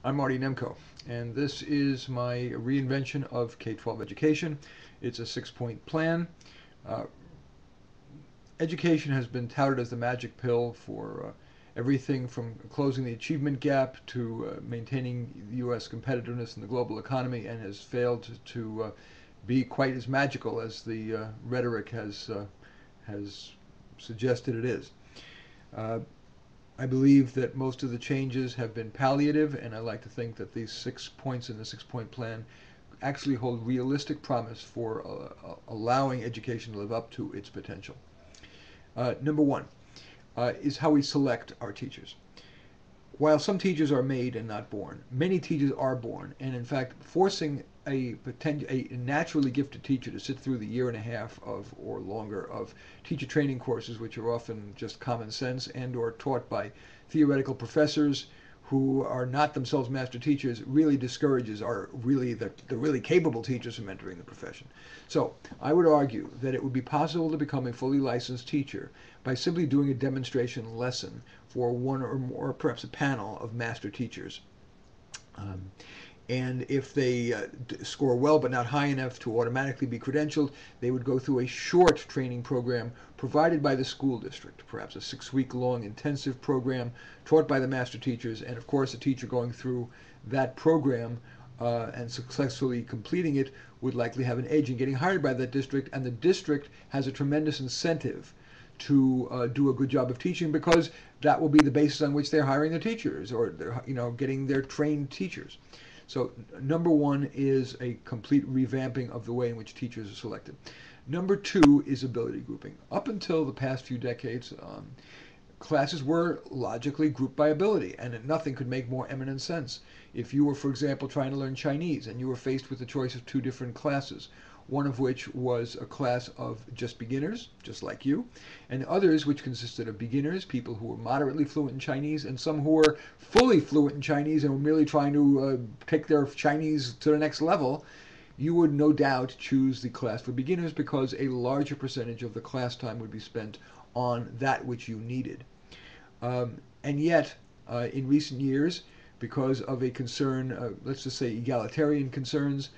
I'm Marty Nemko, and this is my reinvention of K-12 education. It's a six-point plan. Uh, Education has been touted as the magic pill for everything from closing the achievement gap to maintaining U.S. competitiveness in the global economy, and has failed to be quite as magical as the rhetoric has suggested it is. Uh, I believe that most of the changes have been palliative, and I like to think that these 6 points in the six-point plan actually hold realistic promise for allowing education to live up to its potential. Number one is how we select our teachers. While some teachers are made and not born, many teachers are born, and in fact, forcing a naturally gifted teacher to sit through the year and a half of or longer of teacher training courses, which are often just common sense and or taught by theoretical professors who are not themselves master teachers, really discourages the really capable teachers from entering the profession. So I would argue that it would be possible to become a fully licensed teacher by simply doing a demonstration lesson for one or more, perhaps a panel of master teachers. Um, and if they score well but not high enough to automatically be credentialed, they would go through a short training program provided by the school district, perhaps a 6-week long intensive program taught by the master teachers, and of course a teacher going through that program and successfully completing it would likely have an edge in getting hired by that district, and the district has a tremendous incentive to do a good job of teaching, because that will be the basis on which they're hiring their teachers, or they're, getting their trained teachers. So number one is a complete revamping of the way in which teachers are selected. Number two is ability grouping. Up until the past few decades, classes were logically grouped by ability, and nothing could make more eminent sense. If you were, for example, trying to learn Chinese and you were faced with the choice of two different classes, one of which was a class of just beginners, just like you, and others which consisted of beginners, people who were moderately fluent in Chinese, and some who were fully fluent in Chinese and were merely trying to take their Chinese to the next level, you would no doubt choose the class for beginners because a larger percentage of the class time would be spent on that which you needed. And yet, in recent years, because of a concern, let's just say egalitarian concerns,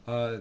uh,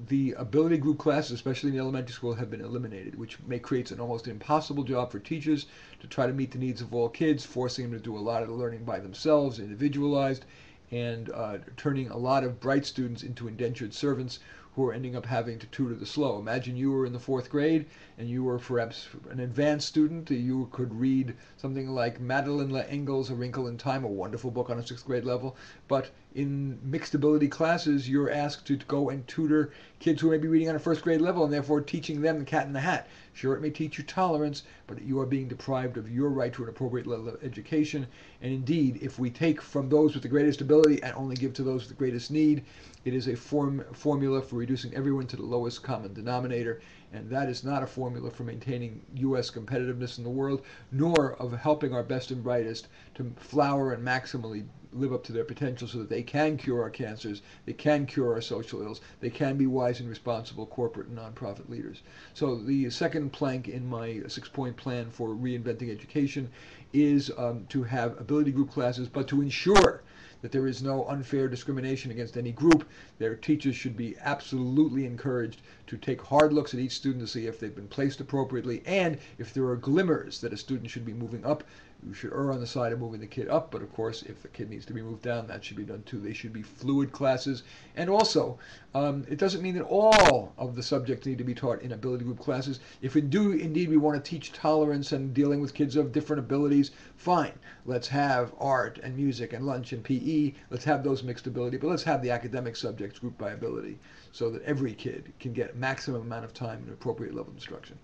the ability group classes, especially in elementary school, have been eliminated, which creates an almost impossible job for teachers to try to meet the needs of all kids, forcing them to do a lot of the learning by themselves, individualized, and turning a lot of bright students into indentured servants who are ending up having to tutor the slow. Imagine you were in the 4th grade and you were perhaps an advanced student. You could read something like Madeline L'Engle's A Wrinkle in Time, a wonderful book on a 6th grade level, but in mixed ability classes, you're asked to go and tutor kids who may be reading on a 1st grade level, and therefore teaching them the cat in the hat. Sure, it may teach you tolerance, but you are being deprived of your right to an appropriate level of education. And indeed, if we take from those with the greatest ability and only give to those with the greatest need, it is a formula for reducing everyone to the lowest common denominator, and that is not a formula for maintaining U.S. competitiveness in the world, nor of helping our best and brightest to flower and maximally live up to their potential so that they can cure our cancers, they can cure our social ills, they can be wise and responsible corporate and nonprofit leaders. So the second plank in my 6-point plan for reinventing education is to have ability group classes, but to ensure that there is no unfair discrimination against any group. Their teachers should be absolutely encouraged to take hard looks at each student to see if they've been placed appropriately, and if there are glimmers that a student should be moving up, you should err on the side of moving the kid up, but of course if the kid needs to be moved down, that should be done too. They should be fluid classes, and also it doesn't mean that all of the subjects need to be taught in ability group classes. If indeed we want to teach tolerance and dealing with kids of different abilities, fine. Let's have art and music and lunch and PE. Let's have those mixed ability, but let's have the academic subjects grouped by ability so that every kid can get maximum amount of time and appropriate level of instruction.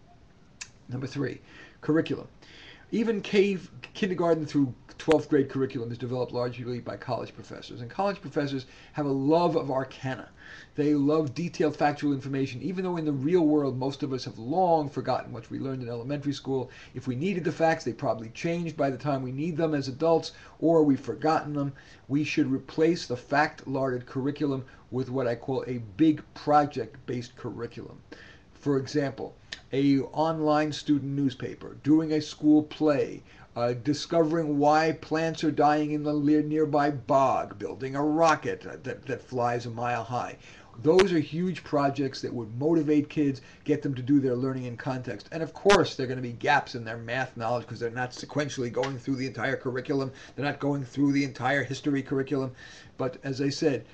Number 3, curriculum. Even kindergarten through 12th grade curriculum is developed largely by college professors, and college professors have a love of arcana. They love detailed factual information, even though in the real world most of us have long forgotten what we learned in elementary school. If we needed the facts, they probably changed by the time we need them as adults, or we've forgotten them. We should replace the fact-larded curriculum with what I call a big project-based curriculum. For example, a online student newspaper, doing a school play, discovering why plants are dying in the nearby bog, building a rocket that flies a mile high. Those are huge projects that would motivate kids, get them to do their learning in context. And of course, there are going to be gaps in their math knowledge because they're not sequentially going through the entire curriculum. They're not going through the entire history curriculum. But as I said,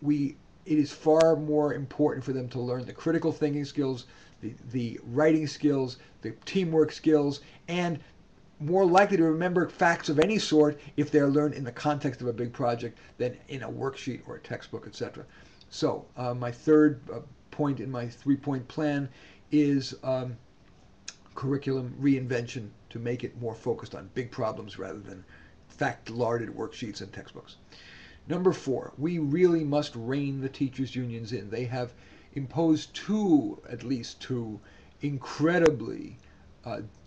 it is far more important for them to learn the critical thinking skills, the writing skills, the teamwork skills, and more likely to remember facts of any sort if they're learned in the context of a big project than in a worksheet or a textbook, etc. So my third point in my three-point plan is curriculum reinvention to make it more focused on big problems rather than fact-larded worksheets and textbooks. Number 4, we really must rein the teachers' unions in. They have imposed at least two incredibly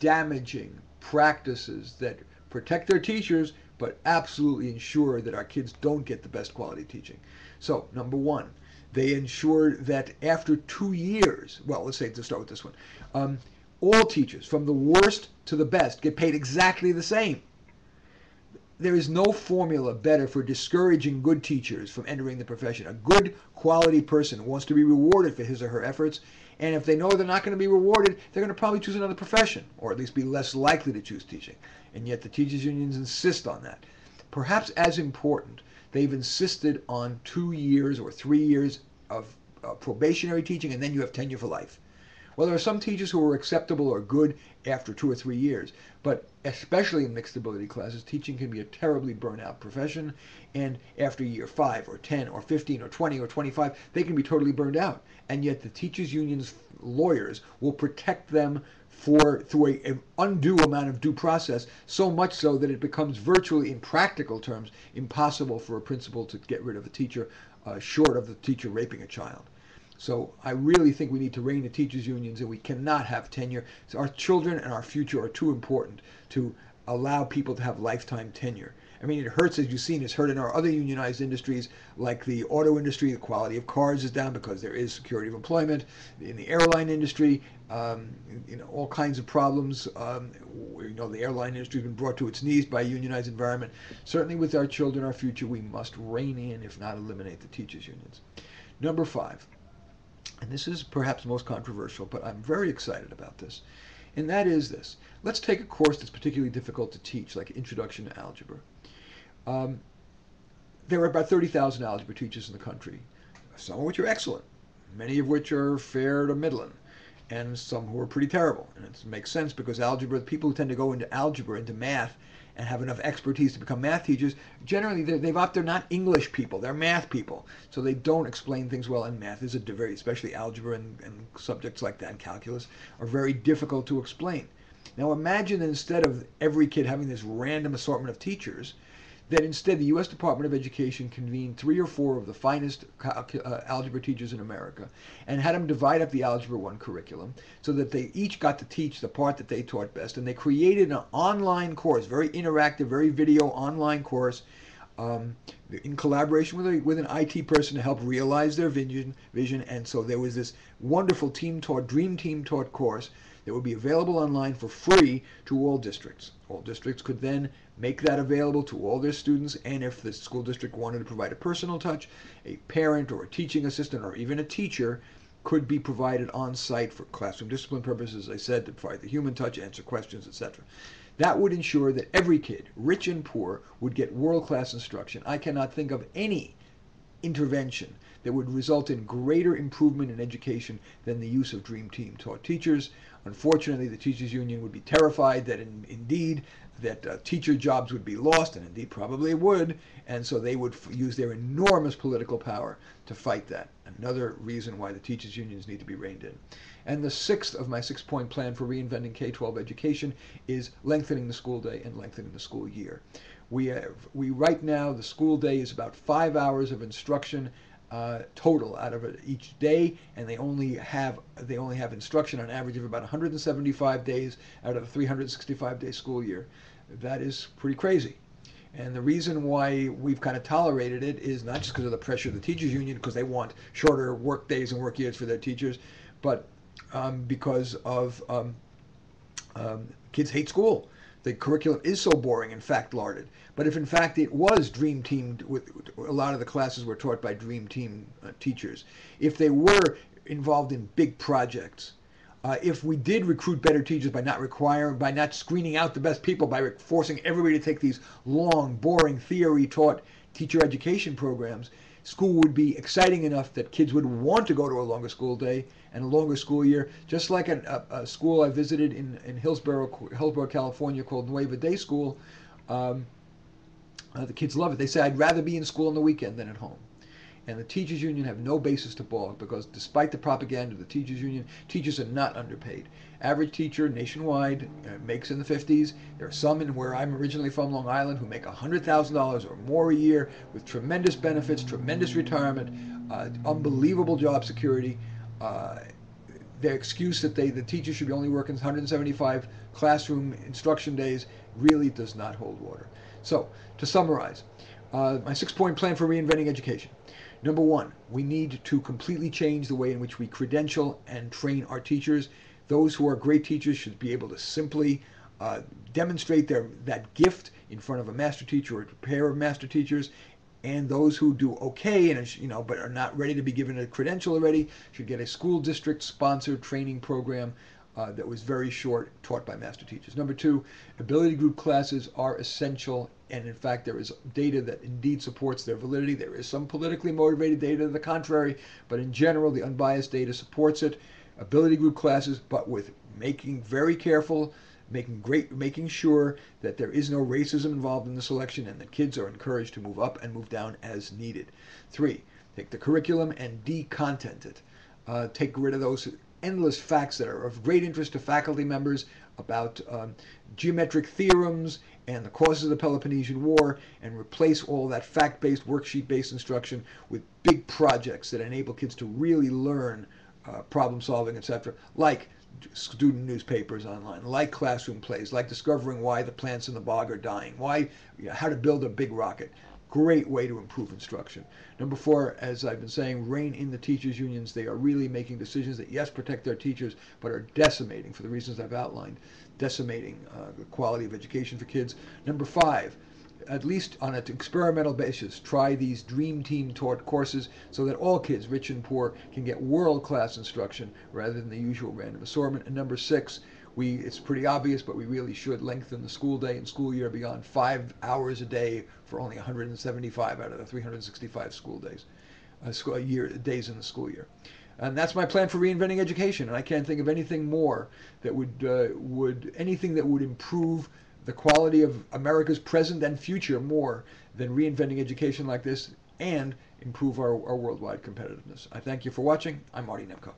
damaging practices that protect their teachers but absolutely ensure that our kids don't get the best quality teaching. So, number 1, they ensure that after 2 years, well, let's say to start with this one, all teachers, from the worst to the best, get paid exactly the same. There is no formula better for discouraging good teachers from entering the profession. A good quality person wants to be rewarded for his or her efforts, and if they know they're not going to be rewarded, they're going to probably choose another profession, or at least be less likely to choose teaching. And yet the teachers' unions insist on that. Perhaps as important, they've insisted on 2 years or 3 years of probationary teaching, and then you have tenure for life. Well, there are some teachers who are acceptable or good after 2 or 3 years, but especially in mixed ability classes, teaching can be a terribly burnout profession, and after year 5 or 10 or 15 or 20 or 25, they can be totally burned out. And yet the teachers' unions lawyers will protect them through an undue amount of due process, so much so that it becomes virtually, in practical terms, impossible for a principal to get rid of a teacher, short of the teacher raping a child. So I really think we need to rein the teachers' unions, and we cannot have tenure. So our children and our future are too important to allow people to have lifetime tenure. I mean, it hurts, as you've seen, it's hurt in our other unionized industries, like the auto industry. The quality of cars is down because there is security of employment. In the airline industry, all kinds of problems. The airline industry has been brought to its knees by a unionized environment. Certainly with our children, our future, we must rein in, if not eliminate, the teachers' unions. Number 5. And this is perhaps most controversial, but I'm very excited about this, and that is this. Let's take a course that's particularly difficult to teach, like Introduction to Algebra. There are about 30,000 algebra teachers in the country, some of which are excellent, many of which are fair to middling, and some who are pretty terrible. And it makes sense because algebra, the people who tend to go into algebra, into math, and have enough expertise to become math teachers, generally they're not English people, they're math people. So they don't explain things well, and math is especially algebra and subjects like that, and calculus, are very difficult to explain. Now imagine that instead of every kid having this random assortment of teachers, that instead the U.S. Department of Education convened 3 or 4 of the finest algebra teachers in America and had them divide up the Algebra 1 curriculum so that they each got to teach the part that they taught best. And they created an online course, very interactive, very video online course, in collaboration with an IT person to help realize their vision. And so there was this wonderful dream team taught course that would be available online for free to all districts. All districts could then make that available to all their students, and if the school district wanted to provide a personal touch, a parent or a teaching assistant or even a teacher could be provided on site for classroom discipline purposes, as I said, to provide the human touch, answer questions, etc. That would ensure that every kid, rich and poor, would get world-class instruction. I cannot think of any intervention that would result in greater improvement in education than the use of Dream Team taught teachers. Unfortunately, the teachers union would be terrified that indeed teacher jobs would be lost, and indeed probably would, and so they would use their enormous political power to fight that. Another reason why the teachers unions need to be reined in. And the 6th of my 6-point plan for reinventing K-12 education is lengthening the school day and lengthening the school year. We right now, the school day is about 5 hours of instruction total out of it each day, and they only have instruction on average of about 175 days out of a 365-day school year. That is pretty crazy. And the reason why we've kind of tolerated it is not just because of the pressure of the teachers union, because they want shorter work days and work years for their teachers, but because of kids hate school. the curriculum is so boring and fact-larded. But if in fact it was dream teamed, with a lot of the classes were taught by dream team teachers, if they were involved in big projects, if we did recruit better teachers by not screening out the best people, by forcing everybody to take these long, boring, theory-taught teacher education programs, school would be exciting enough that kids would want to go to a longer school day and a longer school year. Just like a school I visited in Hillsborough, California, called Nueva Day School. The kids love it. They say, I'd rather be in school on the weekend than at home. And the teachers union have no basis to balk, because despite the propaganda of the teachers union, teachers are not underpaid. Average teacher nationwide makes in the 50s. There are some in where I'm originally from, Long Island, who make $100,000 or more a year with tremendous benefits, tremendous retirement, unbelievable job security. Their excuse that the teachers should be only working 175 classroom instruction days really does not hold water. So, to summarize, my 6-point plan for reinventing education. Number 1, we need to completely change the way in which we credential and train our teachers. Those who are great teachers should be able to simply demonstrate that gift in front of a master teacher or a pair of master teachers. And those who do okay and but are not ready to be given a credential already should get a school district sponsored training program that was very short, taught by master teachers. Number 2, ability group classes are essential, and in fact there is data that indeed supports their validity. There is some politically motivated data to the contrary, but in general the unbiased data supports it. Ability group classes, but with making sure that there is no racism involved in the selection and that kids are encouraged to move up and move down as needed. 3, take the curriculum and de-content it. Take rid of those endless facts that are of great interest to faculty members about geometric theorems and the causes of the Peloponnesian War, and replace all that fact-based, worksheet-based instruction with big projects that enable kids to really learn problem solving, etc., like student newspapers online, like classroom plays, like discovering why the plants in the bog are dying, how to build a big rocket. Great way to improve instruction. Number 4, as I've been saying, rein in the teachers' unions. They are really making decisions that, yes, protect their teachers, but are decimating, for the reasons I've outlined, decimating the quality of education for kids. Number 5, at least on an experimental basis, try these dream team taught courses so that all kids, rich and poor, can get world-class instruction rather than the usual random assortment. And number 6, it's pretty obvious, but we really should lengthen the school day and school year beyond 5 hours a day for only 175 out of the 365 school days, days in the school year. And that's my plan for reinventing education. And I can't think of anything more that anything that would improve the quality of America's present and future more than reinventing education like this, and improve our worldwide competitiveness. I thank you for watching. I'm Marty Nemko.